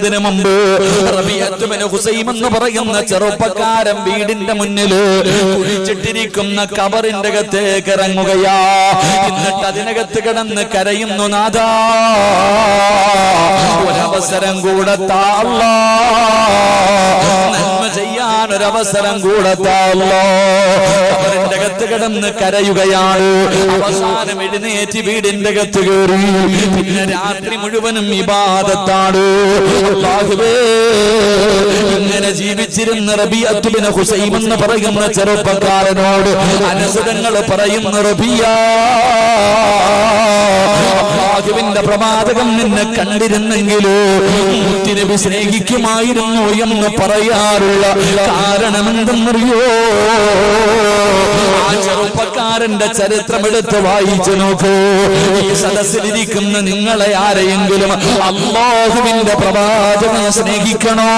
വരുന്നതിന് മുമ്പ് റബീഅത്ത് ബിൻ ഹുസൈം എന്ന് പറയുന്ന ചെറുപ്പക്കാരൻ വീടിന്റെ മുന്നിൽ കുഴിച്ചിട്ടിരിക്കുന്ന ഖബറിന്റെ അകത്തേക്ക് ഇറങ്ങുകയാ. എന്നിട്ട് അതിനകത്ത് കിടന്ന് കരയുന്നു, നാഥാ ഒരവസരം കൂടെ താ അല്ലാഹ്, നന്മ ചെയ്യാൻ ഒരവസരം കൂടെ താ അല്ലാഹ്. ഖബറിന്റെ അകത്ത് കിടന്ന് കരയുകയാണ്. അവസാനം എഴുന്നേറ്റ് വീടിന്റെ അകത്ത് കയറി. പിന്നെ രാത്രി മുഴുവനും ഇബാദത്താണ്. അല്ലാഹുവേ, ഇങ്ങനെ ജീവിച്ചിരുന്ന റബീഅത്ത് ബിൻ ഹുസൈം എന്ന് പറയുന്ന ചെറുപ്പക്കാരനോട് അനസ് തങ്ങൾ പറയുന്ന, റബീഅ, അല്ലാഹുവിന്റെ പ്രവാചകൻ നിന്നെ കണ്ടിരുന്നെങ്കിലോ മുത്തുനബി സ്നേഹിക്കുമായിരുന്നു എന്ന് പറയാറുള്ള കാരണം എന്തെന്നറിയോ? ആ ചെറുപ്പക്കാരന്റെ ചരിത്രം എടുത്ത് വായിച്ചു നോക്കൂ. ഈ സദസ്സിലിരിക്കുന്ന നിങ്ങളെ ആരെയെങ്കിലും അല്ലാഹുവിന്റെ പ്രവാചകനെ സ്നേഹിക്കണോ?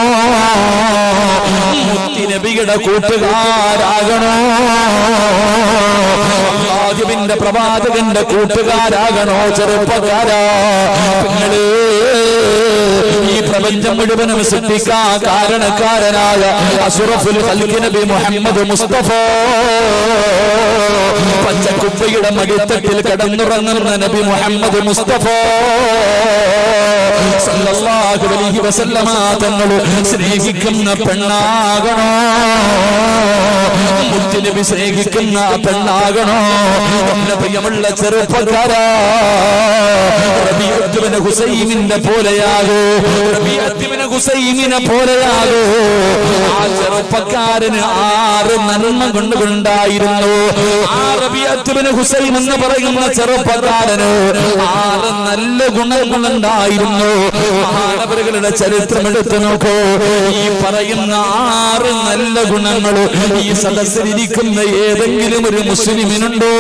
മുത്തുനബിയുടെ കൂട്ടുകാരാകണോ? അല്ലാഹുവിന്റെ പ്രവാചകന്റെ കൂട്ടുകാരാകണോ? ചെറുപ്പക്കാരാ, നിങ്ങള് ഈ പ്രപഞ്ചം മുഴുവനും സൃഷ്ടിക്കാൻ കാരണക്കാരനായ അഷ്റഫുൽ ഖൽഖ് നബി മുഹമ്മദ് മുസ്തഫ, പച്ചക്കുപ്പയുടെ മടിത്തട്ടിൽ കിടന്നുറങ്ങുന്ന നബി മുഹമ്മദ് മുസ്തഫ സല്ലല്ലാഹു അലൈഹി വസല്ലമ തങ്ങൾ സ്നേഹിക്കുന്ന പെണ്ണാകണോ? മുത്തുനബി സ്നേഹിക്കുന്ന പെണ്ണാകണോ? എന്റെ പ്രിയമുള്ള ചെറുപ്പക്കാരാ, റബീഅത്ത് ബിൻ ഹുസൈമിന്റെ പോലെയാകൂ, റബീഅത്ത് ബിൻ ഹുസൈമിനെ പോലെയാകൂ. ആ ചെറുപ്പക്കാരന് 6 നന്മ കൊണ്ടുണ്ടായിരുന്നു. ആ റബീഅത്ത് ബിൻ ഹുസൈം എന്ന് പറയുന്ന ചെറുപ്പക്കാരന് 6 നല്ല ഗുണങ്ങളുണ്ടായിരുന്നു. മഹാനവറുകളുടെ ചരിത്രം എടുത്തു നോക്കൂ. ഈ പറയുന്ന 6 നല്ല ഗുണങ്ങൾ ഈ സദസ്സിലിരിക്കുന്ന ഏതെങ്കിലും ഒരു മുസ്ലിമിനുണ്ടോ?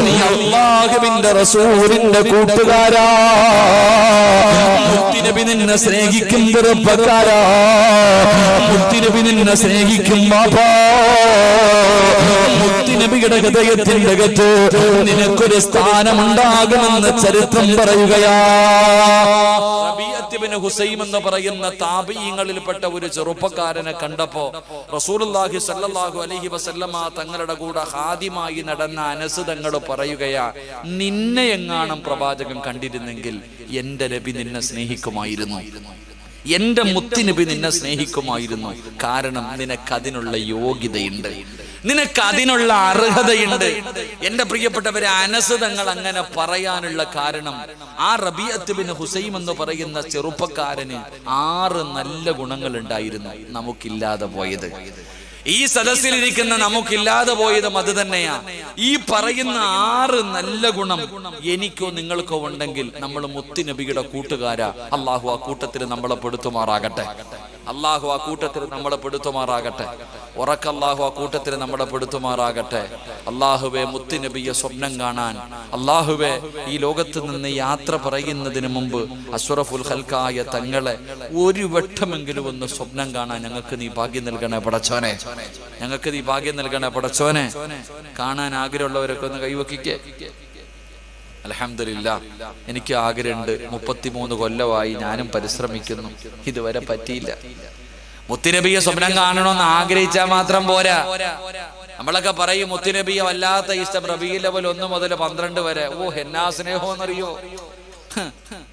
നീ അല്ലാഹുവിന്റെ റസൂലിന്റെ കൂട്ടുകാരാ, മുത്തുനബി നിന്നെ സ്നേഹിക്കും ചെറുപ്പക്കാരാ, മുത്തുനബി നിന്നെ സ്നേഹിക്കും ബാപ്പാ. മുത്തുനബിയുടെ ഹൃദയത്തിന്റെ അകത്ത് നിനക്കൊരു സ്ഥാനമുണ്ടാകുമെന്ന് ചരിത്രം പറയുകയാ. റബീഅത്ത് ബിൻ ഹുസൈം എന്ന് പറയുന്ന താബിഈങ്ങളിൽപ്പെട്ട ഒരു ചെറുപ്പക്കാരനെ കണ്ടപ്പോ റസൂലുള്ളാഹി സ്വല്ലല്ലാഹു അലൈഹി വസല്ലമ തങ്ങളുടെ കൂടെ ഹാദിമായി നടന്ന അനസ് തങ്ങൾ പറയുകയാ, നിന്നെ എങ്ങാനും പ്രവാചകൻ കണ്ടിരുന്നെങ്കിൽ എന്റെ നബി നിന്നെ സ്നേഹിക്കുമായിരുന്നു, എന്റെ മുത്തുനബി നിന്നെ സ്നേഹിക്കുമായിരുന്നു. കാരണം നിനക്കതിനുള്ള യോഗ്യതയുണ്ട്, നിനക്കതിനുള്ള അർഹതയുണ്ട്. എന്റെ പ്രിയപ്പെട്ടവരെ, അനസ് തങ്ങൾ അങ്ങനെ പറയാനുള്ള കാരണം ആ റബീഅത്ത് ബിൻ ഹുസൈം എന്ന് പറയുന്ന ചെറുപ്പക്കാരന് 6 നല്ല ഗുണങ്ങൾ ഉണ്ടായിരുന്നു, നമുക്കില്ലാതെ പോയത്. ഈ സദസ്സിലിരിക്കുന്ന നമുക്കില്ലാതെ പോയതും അത് തന്നെയാ. ഈ പറയുന്ന 6 നല്ല ഗുണം എനിക്കോ നിങ്ങൾക്കോ ഉണ്ടെങ്കിൽ നമ്മൾ മുത്തുനബിയുടെ കൂട്ടുകാരാ. അല്ലാഹു ആ കൂട്ടത്തിൽ നമ്മളെ പെടുത്തുമാറാകട്ടെ. അല്ലാഹു ആ കൂട്ടത്തിൽ നമ്മളെ പെടുത്തുമാറാകട്ടെ. ഉറക്കല്ലാഹു ആ കൂട്ടത്തിൽ നമ്മളെ പെടുത്തുമാറാകട്ടെ. അല്ലാഹുവേ, മുത്തുനബിയെ സ്വപ്നം കാണാൻ, അല്ലാഹുവേ, ഈ ലോകത്ത് നിന്ന് യാത്ര പറയുന്നതിന് മുമ്പ് അഷ്റഫുൽ ഖൽഖായ തങ്ങളെ ഒരു വട്ടമെങ്കിലും ഒന്ന് സ്വപ്നം കാണാൻ ഞങ്ങൾക്ക് നീ ഭാഗ്യം നൽകണേ പടച്ചോനെ, ഞങ്ങൾക്ക് നീ ഭാഗ്യം നൽകണേ പടച്ചോനെ. കാണാൻ ആഗ്രഹമുള്ളവരൊക്കെ ഒന്ന് കൈവക്കിക്കേ. അൽഹംദുലില്ലാ, എനിക്ക് ആഗ്രഹമുണ്ട്. 33 കൊല്ലമായി ഞാനും പരിശ്രമിക്കുന്നു, ഇതുവരെ പറ്റിയില്ല. മുത്തുനബിയെ സ്വപ്നം കാണണമെന്ന് ആഗ്രഹിച്ചാൽ മാത്രം പോരാ. നമ്മളൊക്കെ പറയും മുത്തുനബിയെ വല്ലാത്ത ഇഷ്ടം, റബീഉൽ അവ്വൽ 1 മുതൽ 12 വരെ. ഓ, എന്നാ സ്നേഹമെന്നറിയോ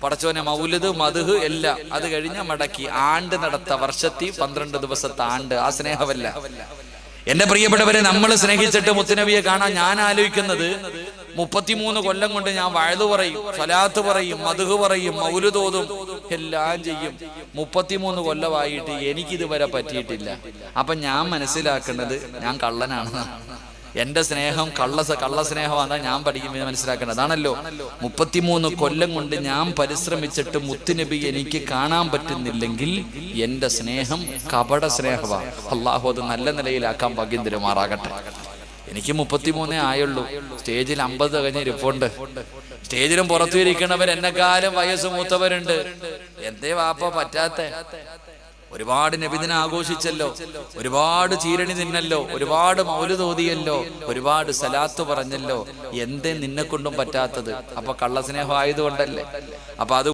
പടച്ചോനെ. മൗലിദ്, മദ്ഹ് എല്ലാം അത് കഴിഞ്ഞ മടക്കി ആണ്ട് നടത്ത, വർഷത്തി 12 ദിവസത്തെ ആണ്ട്. ആ സ്നേഹമല്ല എന്റെ പ്രിയപ്പെട്ടവരെ. നമ്മൾ സ്നേഹിച്ചിട്ട് മുത്തുനബിയെ കാണാൻ ഞാൻ ആലോചിക്കുന്നത് 33 കൊല്ലം കൊണ്ട് ഞാൻ വഅദ് പറയും, സ്വലാത്ത് പറയും, മദ്ഹ് പറയും, മൗലിദ് ഓതും, എല്ലാം ചെയ്യും. 33 കൊല്ലമായിട്ട് എനിക്കിതുവരെ പറ്റിയിട്ടില്ല. അപ്പൊ ഞാൻ മനസ്സിലാക്കുന്നത് ഞാൻ കള്ളനാണ്. എന്റെ സ്നേഹം കള്ളസ്നേഹമാണ് ഞാൻ പഠിക്കുമ്പോൾ മനസ്സിലാക്കേണ്ടത്. അതാണല്ലോ 33 കൊല്ലം കൊണ്ട് ഞാൻ പരിശ്രമിച്ചിട്ട് മുത്തുനബി എനിക്ക് കാണാൻ പറ്റുന്നില്ലെങ്കിൽ എന്റെ സ്നേഹം കപട സ്നേഹമാണ്. അല്ലാഹു അത് നല്ല നിലയിലാക്കാൻ ഭാഗ്യം തരുമാറാകട്ടെ. എനിക്ക് 33 ആയുള്ളൂ. സ്റ്റേജിൽ 50 കഴിഞ്ഞ് ഇരിപ്പുണ്ട്. സ്റ്റേജിലും പുറത്തു ഇരിക്കണവർ എന്നെക്കാലം വയസ്സ് മൂത്തവരുണ്ട്. എന്തേ വാപ്പ പറ്റാത്ത? ഒരുപാട് നബിദിനം ആഘോഷിച്ചല്ലോ, ഒരുപാട് ചീരണി തിന്നല്ലോ, ഒരുപാട് മൗലിദ് ഓതിയല്ലോ, ഒരുപാട് സലാത്ത് പറഞ്ഞല്ലോ. എന്തേ നിന്നെ കൊണ്ടും പറ്റാത്തത്? അപ്പൊ കള്ളസ്നേഹം ആയതുകൊണ്ടല്ലേ? അപ്പൊ അത്